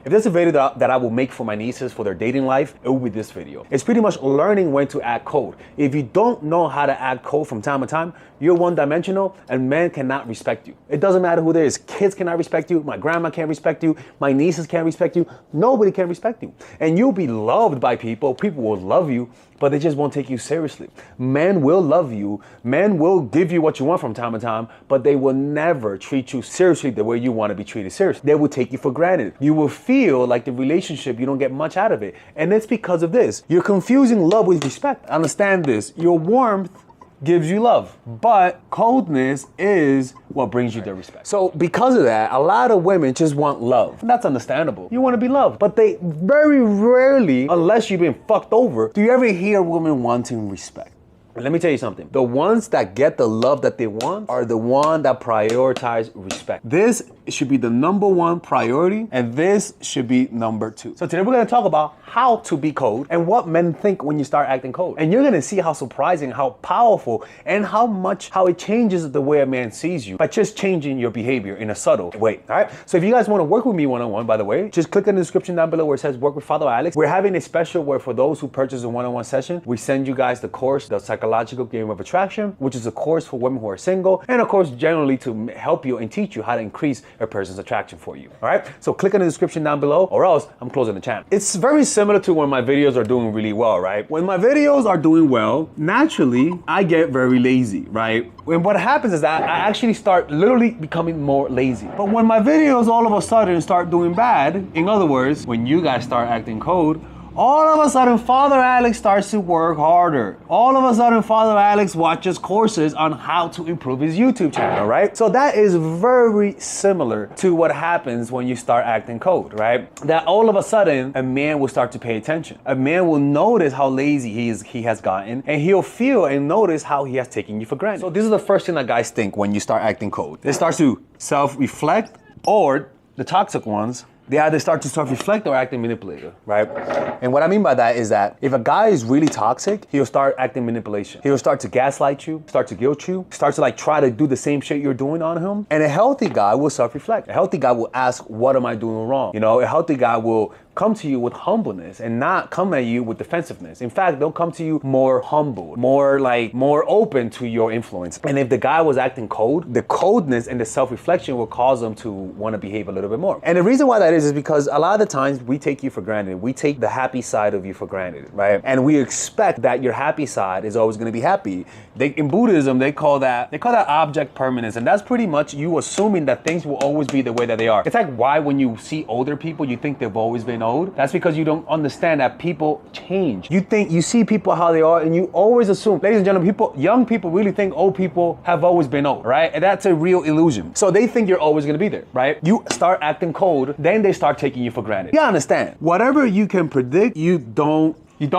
If there's a video that I will make for my nieces for their dating life, it will be this video. It's pretty much learning when to act cold. If you don't know how to act cold from time to time, you're one-dimensional and men cannot respect you. It doesn't matter who there is. Kids cannot respect you. My grandma can't respect you. My nieces can't respect you. Nobody can respect you. And you'll be loved by people. People will love you, but they just won't take you seriously. Men will love you. Men will give you what you want from time to time, but they will never treat you seriously the way you want to be treated seriously. They will take you for granted. You will feel like the relationship, you don't get much out of it. And it's because of this. You're confusing love with respect. Understand this. Your warmth gives you love, but coldness is what brings you the respect. So because of that, a lot of women just want love. And that's understandable. You want to be loved, but they very rarely, unless you've been fucked over, do you ever hear a woman wanting respect. Let me tell you something. The ones that get the love that they want are the ones that prioritize respect. This should be the number one priority, and this should be number two. So today we're gonna talk about how to be cold and what men think when you start acting cold. And you're gonna see how surprising, how powerful, and how it changes the way a man sees you by just changing your behavior in a subtle way, all right? So if you guys wanna work with me one-on-one, by the way, just click in the description down below where it says work with Father Alex. We're having a special where for those who purchase a one-on-one session, we send you guys the course, the Psychological Game of Attraction, which is a course for women who are single, and of course generally to help you and teach you how to increase a person's attraction for you. All right, so click in the description down below, or else I'm closing the channel. It's very similar to when my videos are doing really well, right? When my videos are doing well, naturally I get very lazy, right? And what happens is that I actually start literally becoming more lazy. But when my videos all of a sudden start doing bad, in other words, when you guys start acting cold, all of a sudden, Father Alex starts to work harder. All of a sudden, Father Alex watches courses on how to improve his YouTube channel, right? So that is very similar to what happens when you start acting cold, right? That all of a sudden, a man will start to pay attention. A man will notice how lazy he has gotten, and he'll feel and notice how he has taken you for granted. So this is the first thing that guys think when you start acting cold. They start to self-reflect, or the toxic ones, they either start to self-reflect or acting manipulative, right? And what I mean by that is that if a guy is really toxic, he'll start acting manipulation. He'll start to gaslight you, start to guilt you, start to like try to do the same shit you're doing on him. And a healthy guy will self-reflect. A healthy guy will ask, what am I doing wrong? You know, a healthy guy will come to you with humbleness and not come at you with defensiveness. In fact, they'll come to you more humble, more open to your influence. And if the guy was acting cold, the coldness and the self-reflection will cause them to want to behave a little bit more. And the reason why that is because a lot of the times we take you for granted. We take the happy side of you for granted, right? And we expect that your happy side is always going to be happy. In Buddhism, they call that object permanence. And that's pretty much you assuming that things will always be the way that they are. It's like why when you see older people, you think they've always been old. That's because you don't understand that people change. You see people how they are, and you always assume, ladies and gentlemen, young people really think old people have always been old, right? And that's a real illusion. So they think you're always gonna be there, right? You start acting cold, then they start taking you for granted. You understand? Whatever you can predict, you don't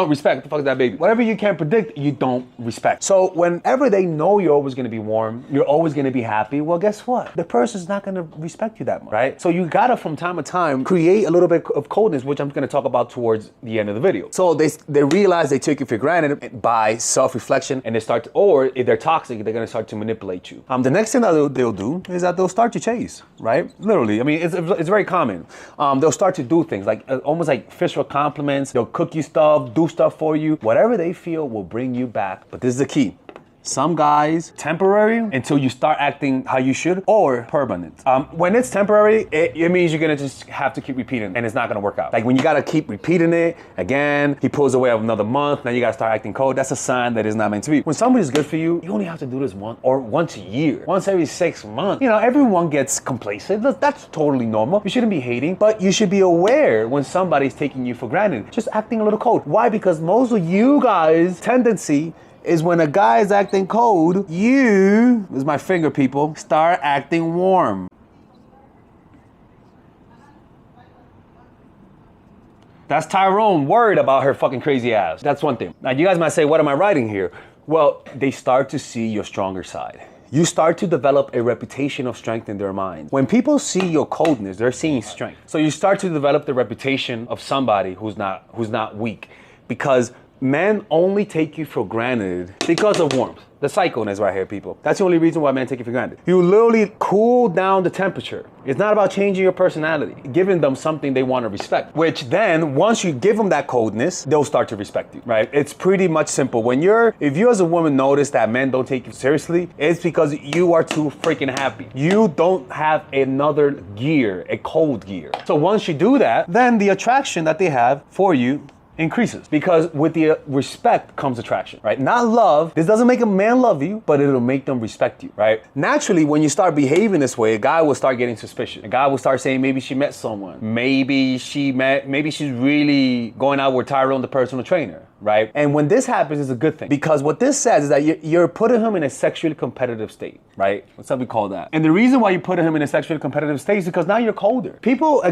respect. What the fuck is that, baby? Whatever you can't predict, you don't respect. So whenever they know you're always gonna be warm, you're always gonna be happy, well, guess what? The person's not gonna respect you that much, right? So you gotta, from time to time, create a little bit of coldness, which I'm gonna talk about towards the end of the video. So they realize they take you for granted by self-reflection, and or if they're toxic, they're gonna start to manipulate you. The next thing that they'll do is that they'll start to chase, right? Literally, I mean, it's very common. They'll start to do things like almost like physical compliments. They'll cook you stuff, do stuff for you. Whatever they feel will bring you back. But this is the key. Some guys, temporary until you start acting how you should, or permanent. When it's temporary, it means you're gonna just have to keep repeating, and it's not gonna work out. Like when you gotta keep repeating it again, he pulls away of another month, now you gotta start acting cold. That's a sign that it's not meant to be. When somebody's good for you, you only have to do this once a year, once every 6 months. You know, everyone gets complacent. That's totally normal. You shouldn't be hating, but you should be aware when somebody's taking you for granted, just acting a little cold. Why? Because most of you guys' tendency is when a guy is acting cold, this is my finger, people, start acting warm. That's Tyrone worried about her fucking crazy ass. That's one thing. Now you guys might say, what am I writing here? Well, they start to see your stronger side. You start to develop a reputation of strength in their mind. When people see your coldness, they're seeing strength. So you start to develop the reputation of somebody who's not weak, because men only take you for granted because of warmth. The psychoness right here, people. That's the only reason why men take you for granted. You literally cool down the temperature. It's not about changing your personality, giving them something they want to respect, which then once you give them that coldness, they'll start to respect you, right? It's pretty much simple. If you as a woman notice that men don't take you seriously, it's because you are too freaking happy. You don't have another gear, a cold gear. So once you do that, then the attraction that they have for you increases, because with the respect comes attraction, right? Not love. This doesn't make a man love you, but it'll make them respect you, right? Naturally, when you start behaving this way, a guy will start getting suspicious. A guy will start saying maybe she met someone. Maybe she's really going out with Tyrone, the personal trainer, right? And when this happens, it's a good thing, because what this says is that you're putting him in a sexually competitive state, right? What's up we call that? And the reason why you put him in a sexually competitive state is because now you're colder. People,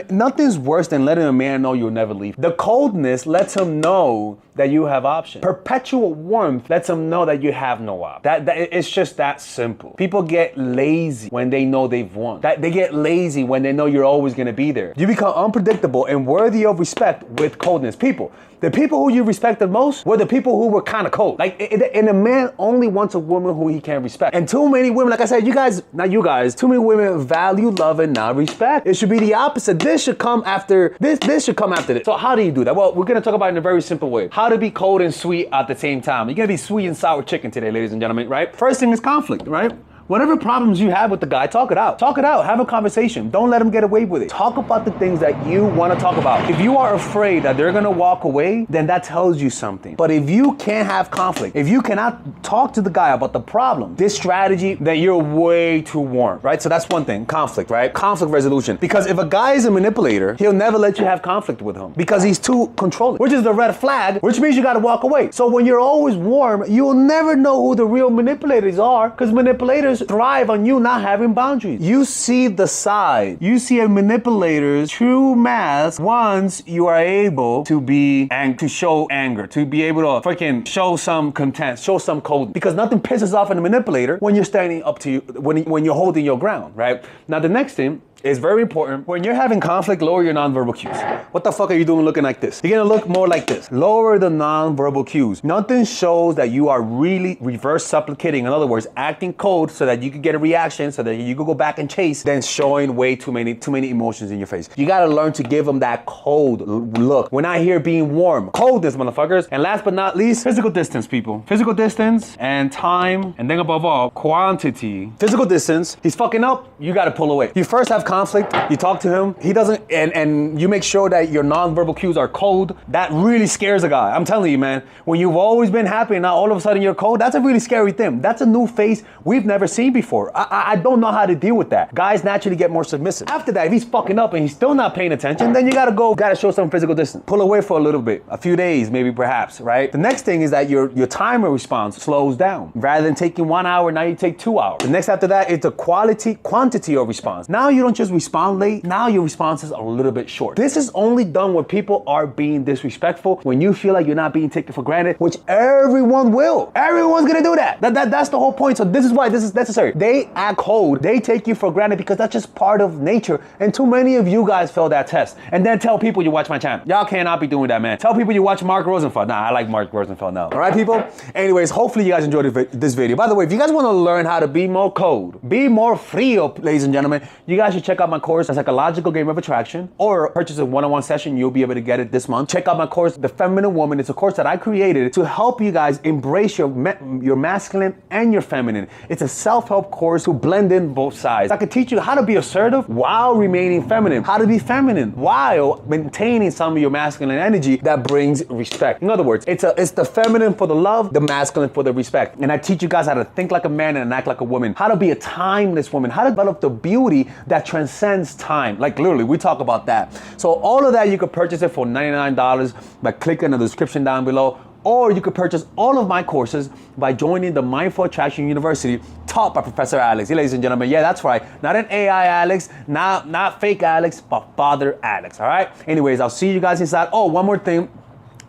nothing's worse than letting a man know you'll never leave. The coldness lets him know that you have options. Perpetual warmth lets him know that you have no options. It's just that simple. People get lazy when they know they've won. They get lazy when they know you're always gonna be there. You become unpredictable and worthy of respect with coldness. The people who you respected most were the people who were kind of cold. And a man only wants a woman who he can respect. And too many women, like I said, too many women value love and not respect. It should be the opposite. This should come after this. This should come after this. So how do you do that? Well, we're gonna talk about it in a very simple way. How to be cold and sweet at the same time. You're gonna be sweet and sour chicken today, ladies and gentlemen, right? First thing is conflict, right? Whatever problems you have with the guy, talk it out. Talk it out. Have a conversation. Don't let him get away with it. Talk about the things that you want to talk about. If you are afraid that they're going to walk away, then that tells you something. But if you can't have conflict, if you cannot talk to the guy about the problem, this strategy, then you're way too warm, right? So that's one thing, conflict, right? Conflict resolution. Because if a guy is a manipulator, he'll never let you have conflict with him because he's too controlling, which is the red flag, which means you got to walk away. So when you're always warm, you'll never know who the real manipulators are, because manipulators thrive on you not having boundaries. You see the side. You see a manipulator's true mask once you are able to to show anger, to be able to freaking show some contempt, show some cold. Because nothing pisses off a manipulator when you're standing up to you, when you're holding your ground, right? Now the next thing is very important. When you're having conflict, lower your nonverbal cues. What the fuck are you doing looking like this? You're gonna look more like this. Lower the nonverbal cues. Nothing shows that you are really reverse supplicating. In other words, acting cold so that you could get a reaction, so that you could go back and chase, than showing way too many emotions in your face. You gotta learn to give them that cold look. We're not here being warm. Coldness, motherfuckers. And last but not least, physical distance, people. Physical distance and time, and then above all, quantity. Physical distance. He's fucking up, you gotta pull away. You first have conflict, you talk to him, he doesn't, and you make sure that your nonverbal cues are cold. That really scares a guy. I'm telling you, man, when you've always been happy and now all of a sudden you're cold, that's a really scary thing. That's a new face we've never seen before. I don't know how to deal with that. Guys naturally get more submissive. After that, if he's fucking up and he's still not paying attention, then you gotta show some physical distance. Pull away for a little bit, a few days, maybe perhaps, right? The next thing is that your timer response slows down. Rather than taking 1 hour, now you take 2 hours. The next after that is the quantity of response. Now you don't just respond late, now your responses are a little bit short. This is only done when people are being disrespectful, when you feel like you're not being taken for granted, which everyone will. Everyone's gonna do that. That's the whole point. So this is why this is necessary. They act cold, they take you for granted because that's just part of nature. And too many of you guys fail that test. And then tell people you watch my channel. Y'all cannot be doing that, man. Tell people you watch Mark Rosenfeld. Nah, I like Mark Rosenfeld now. All right, people? Anyways, hopefully you guys enjoyed this video. By the way, if you guys want to learn how to be more cold, be more frio, ladies and gentlemen, you guys should check out my course, The Psychological Game of Attraction, or purchase a one-on-one session. You'll be able to get it this month. Check out my course, The Feminine Woman. It's a course that I created to help you guys embrace your masculine and your feminine. It's a self-help course to blend in both sides. I can teach you how to be assertive while remaining feminine, how to be feminine while maintaining some of your masculine energy that brings respect. In other words, it's the feminine for the love, the masculine for the respect. And I teach you guys how to think like a man and act like a woman, how to be a timeless woman, how to develop the beauty that transcends time. Like literally, we talk about that. So all of that, you could purchase it for $99 by clicking the description down below. Or you could purchase all of my courses by joining the Mindful Attraction University taught by Professor Alex. Yeah, ladies and gentlemen, yeah, that's right. Not an AI Alex, not fake Alex, but Father Alex, all right? Anyways, I'll see you guys inside. Oh, one more thing.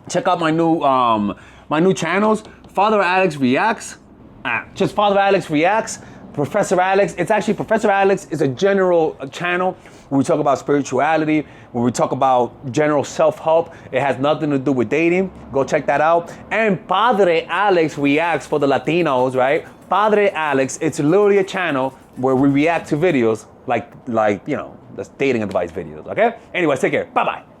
Check out my new channels, Father Alex Reacts. Just Father Alex Reacts. Professor Alex, it's actually Professor Alex is a general channel when we talk about spirituality, when we talk about general self-help. It has nothing to do with dating. Go check that out. And Padre Alex Reacts for the Latinos, right? Padre Alex, it's literally a channel where we react to videos like that's dating advice videos, okay? Anyways, take care. Bye-bye.